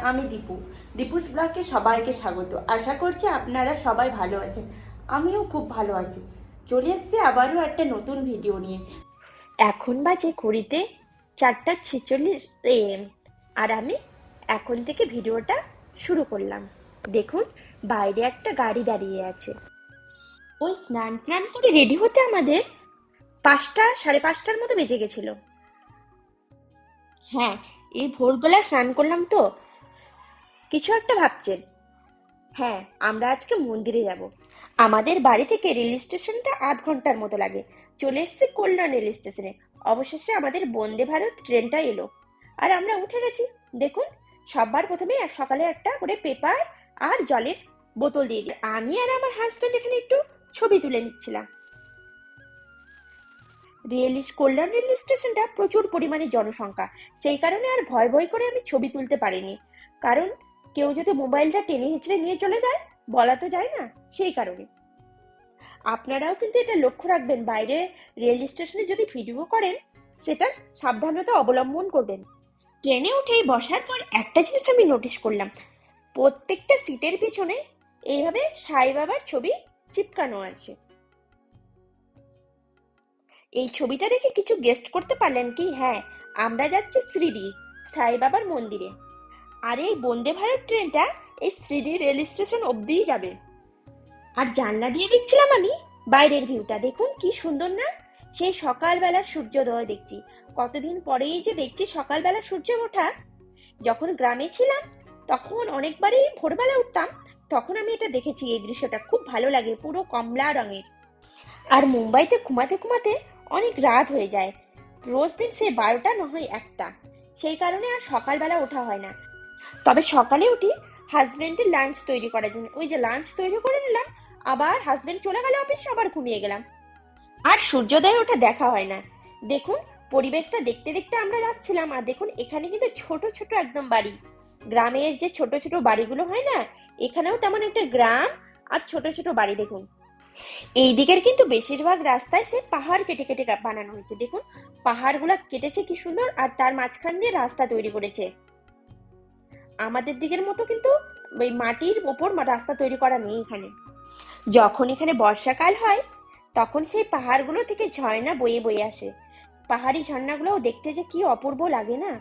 আমি দীপু। দীপুস ব্লগে সবাইকে স্বাগত। আশা করছি আপনারা সবাই ভালো আছেন। আমিও খুব ভালো আছি। চলে এসেছি আবারও একটা নতুন ভিডিও নিয়ে। এখন বাজে ঘড়িতে 4:46 AM, আর আমি এখন থেকে ভিডিওটা শুরু করলাম। দেখুন, বাইরে একটা গাড়ি দাঁড়িয়ে আছে। ওই স্নান টান করে রেডি হতে আমাদের 5টা, 5:30টার মতো বেজে গেছিল। হ্যাঁ, এই ভোরবেলা স্নান করলাম তো। কিছু একটা ভাবছেন? হ্যাঁ, আমরা আজকে মন্দিরে যাব। আমাদের বাড়ি থেকে রেল স্টেশনটা 8 ঘন্টার মতো লাগে। চলে এসেছি কল্যাণ রেল স্টেশনে। অবশেষে আমাদের বন্দে ভারত ট্রেনটা এলো, আর আমরা উঠে গেছি। দেখুন, সবার প্রথমে সকালে একটা করে পেপার আর জলের বোতল দিয়ে দিই। আমি আর আমার হাজব্যান্ড এখানে একটু ছবি তুলে নিচ্ছিলাম। কল্যাণ রেল স্টেশনটা প্রচুর পরিমাণে জনসংখ্যা, সেই কারণে আর ভয় ভয় করে আমি ছবি তুলতে পারিনি। কারণ কেউ যদি মোবাইলটা টেনে হিঁচড়ে নিয়ে চলে যায়, বলা তো যায় না, সেই কারণে। আপনারাও কিন্তু এটা লক্ষ্য রাখবেন, বাইরে রেল স্টেশনে যদি ভিডিও করেন সেটা সাবধানতা অবলম্বন করবেন। ট্রেনে উঠেই বসার পর একটা জিনিস আমি নোটিশ করলাম, প্রত্যেকটা সিটের পিছনে এইভাবে সাই বাবার ছবি চিপকানো আছে। এই ছবিটা দেখে কিছু গেস্ট করতে পারলেন কি? হ্যাঁ, আমরা যাচ্ছি শিরডি সাই বাবার মন্দিরে। আর এই বন্দে ভারত ট্রেনটা এই শিরডি রেল স্টেশন অবধিই যাবে। আর জানলা দিয়ে দেখছিলাম আমি বাইরের ভিউটা। দেখুন কি সুন্দর না? সেই সকালবেলার সূর্যোদয় দেখছি। কতদিন পরেই যে দেখছি সকালবেলা সূর্য ওঠা। যখন গ্রামে ছিলাম তখন অনেকবারই ভোরবেলা উঠতাম, তখন আমি এটা দেখেছি। এই দৃশ্যটা খুব ভালো লাগে, পুরো কমলা রঙের। আর মুম্বাইতে ঘুমাতে ঘুমাতে অনেক রাত হয়ে যায়, রোজ দিন সে 12টা না হয় 1টা। সেই কারণে আর সকালবেলা ওঠা হয় না। তবে সকালে উঠি হাজবেন্ডের লাঞ্চ তৈরি করার জন্য। ওই যে লাঞ্চ তৈরি করে নিলাম, আবার হাজবেন্ড চলে গেল অফিসে, আবার ঘুমিয়ে গেলাম। আর সূর্যোদয় ওটা দেখা হয় না। দেখুন, পরিবেশটা দেখতে দেখতে আমরা যাচ্ছিলাম। আর দেখুন, এখানে কিন্তু ছোট ছোট একদম বাড়ি, গ্রামের যে ছোট ছোট বাড়িগুলো হয় না, এখানেও তেমন একটা গ্রাম আর ছোট ছোট বাড়ি। দেখুন, এই দিকের কিন্তু বেশিরভাগ রাস্তায় সে পাহাড় কেটে কেটে বানানো হয়েছে। দেখুন, পাহাড়গুলো কেটেছে কি সুন্দর, আর তার মাঝখান দিয়ে রাস্তা তৈরি করেছে। আমাদের দিকের মতো কিন্তু ওই মাটির ওপর রাস্তা তৈরি করা নেই এখানে। যখন এখানে বর্ষাকাল হয় তখন সেই পাহাড়গুলো থেকে ঝর্ণা বয়ে বয়ে আসে। পাহাড়ি ঝর্ণাগুলোও দেখতে যে কি অপূর্ব লাগে না।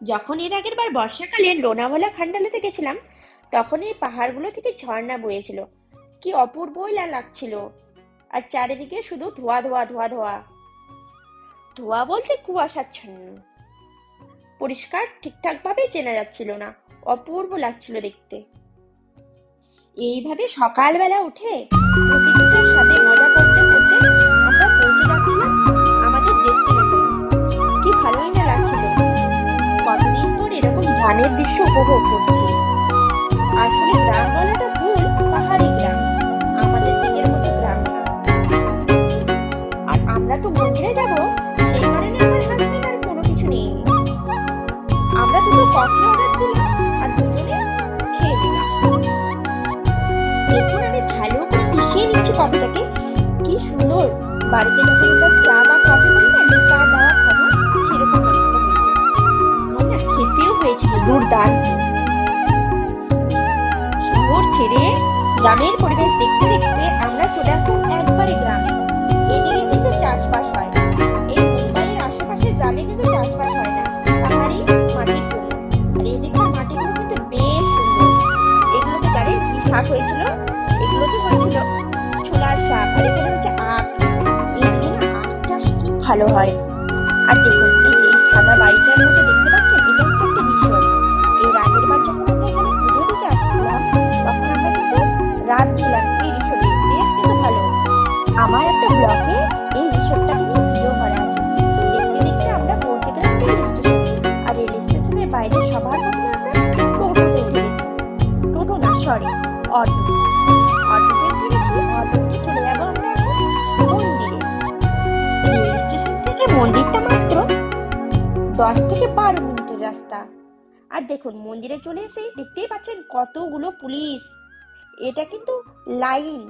যখন এর আগের বার বর্ষাকালে লোনাভালা খান্ডালাতে গেছিলাম, তখন এই পাহাড়গুলো থেকে ঝর্ণা বয়েছিল। কি অপূর্বই লাগছিল। আর চারিদিকে শুধু ধোয়া ধোয়া ধোয়া ধোয়া। ধোয়া বলতে কুয়াশাচ্ছন্ন, পরিষ্কার ঠিকঠাক ভাবে চেনা যাচ্ছিল না, অপূর্ব লাগছিল দেখতে। এইভাবে সকালবেলা উঠে প্রকৃতির সাথে মজা করতে করতে আমরা পৌঁছে যাচ্ছিলাম আমাদের ডেস্টিনেশনে। কি ভালোই না লাগছিল। কতদিন পর এরকম গ্রামের দৃশ্য উপভোগ করছি। আসলে গ্রাম বলাটা ভুল, পাহাড়ি গ্রাম, আমাদের দিকের মতো গ্রাম না। আর আমরা তো মন্দিরে যাব, সেই কারণে আমার হাজবেন্ড আর কোনো কিছু নেইনি। আমরা দুটো কফি অর্ডার দিলাম আর দুজনে খেয়ে নিলাম। দেখুন, আমি ভালো করে মিশিয়ে নিচ্ছি কফিটাকে। কি সুন্দর! বাড়িতে যখন আমরা চা বা কফি করি না, যে চা দেওয়া খাবো, সেরকম অবস্থা হয়েছে। আর না, খেতেও হয়েছিল দুর্দান্ত। শহর ছেড়ে গ্রামের পরিবেশ দেখতে দেখতে আমরা চলে আসলাম একবারে গ্রামে। এদিকে কিন্তু চাষবাস হয়। এই মুম্বাইয়ের আশেপাশের গ্রামে কিন্তু চাষবাস হয় না, পাহাড়ি মাটির জন্য। আর এদিককার মাটিগুলো কিন্তু বেশ সুন্দর। এগুলোতে জানেন কি শাক হয়েছিল? এগুলোতে হয়েছিল ছোলার শাক, আর এখানে হচ্ছে আখ। এইদিকে না আখ চাষ খুব ভালো হয়। আর দেখুন, এই যে এই সাদা বাড়িটার মধ্যে দেখতে পাচ্ছেন, এটা হচ্ছে একটা রিসোর্ট। এর আগের বার যখন আমরা এখানে পুজো দিতে আসছিলাম, তখন আমরা কিন্তু রাত ছিলাম এই রিসোর্টে। বেশ কিন্তু ভালো। আমার একটা ব্লগে এই রিসোর্টটাকে নিয়ে ভিডিও করা আছে। দেখতে দেখতে আমরা পৌঁছে গেলাম রেল স্টেশনে। আর রেল স্টেশনের বাইরে সবার প্রথমে আমরা টোটোতে উঠে গেছি। টোটো না, সরি, অটো। অটোতে উঠে গেছি। অটোতে চলে যাবো আমরা এখন মন্দিরে। রেল স্টেশন থেকে মন্দিরটা মাত্র 10 থেকে 12 মিনিটের রাস্তা। আর দেখুন, মন্দিরে চলে এসে দেখতেই পাচ্ছেন কতগুলো পুলিশ। এটা কিন্তু লাইন,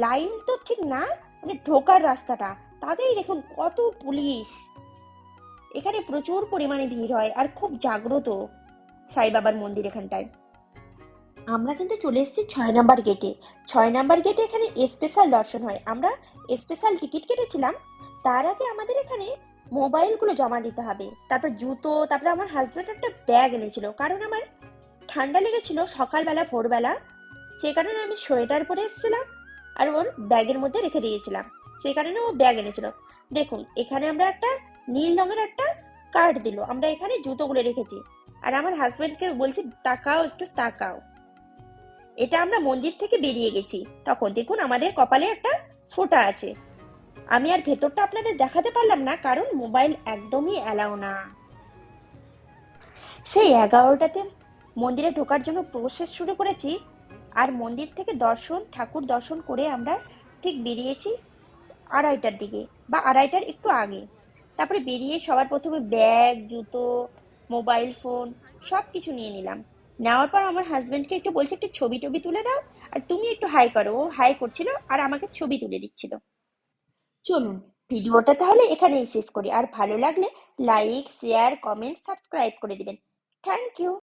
লাইন তো ঠিক না, মানে ঢোকার রাস্তাটা, তাতেই দেখুন কত পুলিশ। এখানে প্রচুর পরিমাণে ভিড় হয় আর খুব জাগ্রত। সাই বাবার মন্দির এখানটায়। আমরা কিন্তু চলে এসেছি 6 নম্বর গেটে। 6 নম্বর গেটে এখানে স্পেশাল দর্শন হয়। আমরা স্পেশাল টিকিট কেটেছিলাম। তার আগে আমাদের এখানে মোবাইলগুলো জমা দিতে হবে, তারপর জুতো, তারপরে আমার হাজবেন্ড একটা ব্যাগ এনেছিল, কারণ আমার ঠান্ডা লেগেছিল সকালবেলা ভোরবেলা। সেই কারণে আমি সোয়েটার পরে এসেছিলাম আর ওর ব্যাগের মধ্যে রেখে দিয়েছিলাম। সেই কারণে ও ব্যাগ এনেছিল। দেখুন এখানে আমরা একটা নীল রঙের একটা কার্ড দিল, আমরা এখানে জুতোগুলো রেখেছি। আর আমার হাজবেন্ডকে বলছি তাকাও, একটু তাকাও। এটা আমরা মন্দির থেকে বেরিয়ে গেছি, তখন দেখুন আমাদের কপালে একটা ফোঁটা আছে। আমি আর ভেতরটা আপনাদের দেখাতে পারলাম না, কারণ মোবাইল একদমই অ্যালাউ না। সেই 11টাতে মন্দিরে ঢোকার জন্য প্রসেস শুরু করেছি। আর মন্দির থেকে ঠাকুর দর্শন করে আমরা ঠিক বেরিয়েছি 2:30টার দিকে, বা 2:30টার একটু আগে। তারপরে বেরিয়ে সবার প্রথমে ব্যাগ, জুতো, মোবাইল ফোন সবকিছু নিয়ে নিলাম। নেওয়ার পর আমার হাজবেন্ডকে একটু বলছি একটু ছবি টবি তুলে দাও, আর তুমি একটু হাই করো। ও হাই করছিল আর আমাকে ছবি তুলে দিচ্ছিল। চলুন ভিডিওটা তাহলে এখানেই শেষ করি, আর ভালো লাগলে লাইক, শেয়ার, কমেন্ট, সাবস্ক্রাইব করে দিবেন। Thank you.